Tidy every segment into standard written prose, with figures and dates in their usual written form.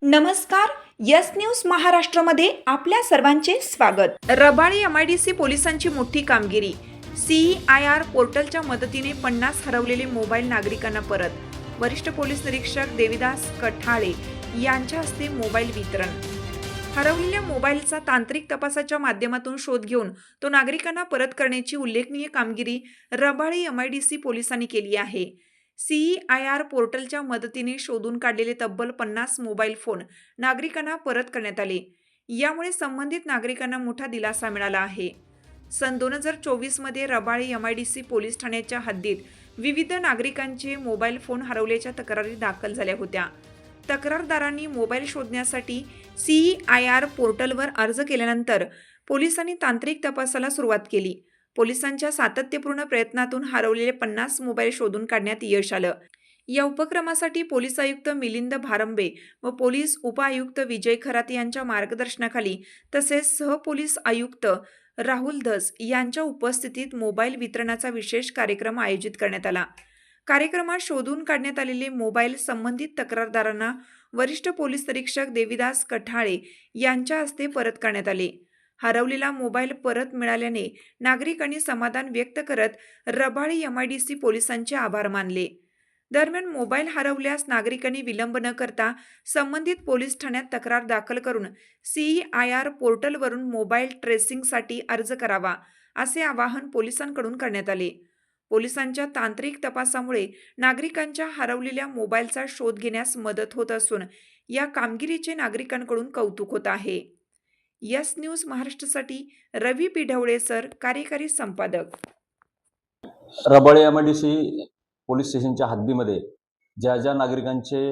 नमस्कार. Yes news महाराष्ट्रामध्ये आपल्या सर्वांचे स्वागत. रबाळे MIDC पोलिसांची मोठी कामगिरी. CEIR पोर्टलच्या मदतीने 50 हरवलेले मोबाईल नागरिकांना परत. वरिष्ठ पोलीस निरीक्षक देविदास कठाळे यांच्या हस्ते मोबाईल वितरण. हरवलेल्या मोबाईलचा तांत्रिक तपासाच्या माध्यमातून शोध घेऊन तो नागरिकांना परत करण्याची उल्लेखनीय कामगिरी रबाळे MIDC पोलिसांनी केली आहे. CEIR पोर्टलच्या मदतीने शोधून काढलेले तब्बल 50 मोबाईल फोन नागरिकांना परत करण्यात आले. यामुळे संबंधित नागरिकांना मोठा दिलासा मिळाला आहे. सन 2024 मध्ये रबाळे MIDC पोलीस ठाण्याच्या हद्दीत विविध नागरिकांचे मोबाईल फोन हरवल्याच्या तक्रारी दाखल झाल्या होत्या. तक्रारदारांनी मोबाईल शोधण्यासाठी CEIR पोर्टलवर अर्ज केल्यानंतर पोलिसांनी तांत्रिक तपासाला सुरुवात केली. पोलिसांच्या सातत्यपूर्ण प्रयत्नातून हरवलेले 50 मोबाईल शोधून काढण्यात यश आलं. या उपक्रमासाठी पोलीस आयुक्त मिलिंद भारंबे व पोलीस उपआयुक्त विजय खरात यांच्या मार्गदर्शनाखाली तसेच सहपोलीस आयुक्त राहुल धस यांच्या उपस्थितीत मोबाईल वितरणाचा विशेष कार्यक्रम आयोजित करण्यात आला. कार्यक्रमात शोधून काढण्यात आलेले मोबाईल संबंधित तक्रारदारांना वरिष्ठ पोलीस निरीक्षक देविदास कठाळे यांच्या हस्ते परत करण्यात आले. हरवलेला मोबाईल परत मिळाल्याने नागरिकांनी समाधान व्यक्त करत रबाळे MIDC पोलिसांचे आभार मानले. दरम्यान मोबाईल हरवल्यास नागरिकांनी विलंब न करता संबंधित पोलीस ठाण्यात तक्रार दाखल करून CEIR पोर्टलवरून मोबाईल ट्रेसिंगसाठी अर्ज करावा असे आवाहन पोलिसांकडून करण्यात आले. पोलिसांच्या तांत्रिक तपासामुळे नागरिकांच्या हरवलेल्या मोबाईलचा शोध घेण्यास मदत होत असून या कामगिरीचे नागरिकांकडून कौतुक होत आहे. यस न्यूज महाराष्ट्रासाठी रवी पी ढवळे सर, कार्यकारी संपादक. रबाळे MIDC पोलीस स्टेशनच्या हद्दीमध्ये ज्या ज्या नागरिकांचे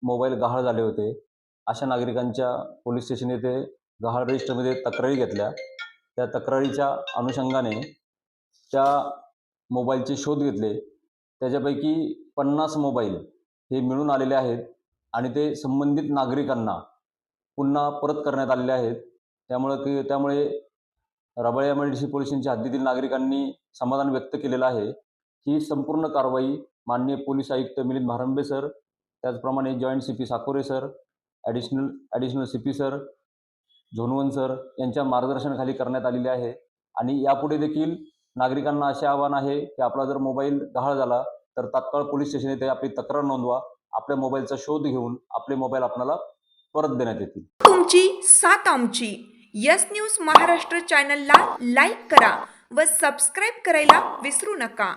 मोबाईल गहाळ झाले होते अशा नागरिकांच्या पोलीस स्टेशन येथे गहाळ रजिस्टरमध्ये तक्रारी घेतल्या. त्या तक्रारीच्या अनुषंगाने त्या मोबाईलचे शोध घेतले. त्याच्यापैकी 50 मोबाईल हे मिळून आलेले आहेत आणि ते संबंधित नागरिकांना पुन्हा परत करण्यात आलेले आहेत. त्यामुळे रबाळे MIDC पोलीस स्टेशनच्या हद्दीतील नागरिकांनी समाधान व्यक्त केलेलं आहे. ही संपूर्ण कारवाई माननीय पोलीस आयुक्त मिलिंद भारंबे सर, त्याचप्रमाणे joint CP Sakore sir, additional CP sir, zone 1 sir यांच्या मार्गदर्शनाखाली करण्यात आलेली आहे. आणि यापुढे देखील नागरिकांना असे आवाहन आहे की आपला जर मोबाईल गहाळ झाला तर तात्काळ पोलीस स्टेशन येथे आपली तक्रार नोंदवा. आपल्या मोबाईलचा शोध घेऊन आपले मोबाईल आपल्याला परत देण्यात येतील. तुमची साथ आमची. यस न्यूज महाराष्ट्र चॅनलला लाईक करा व सबस्क्राईब करायला विसरू नका.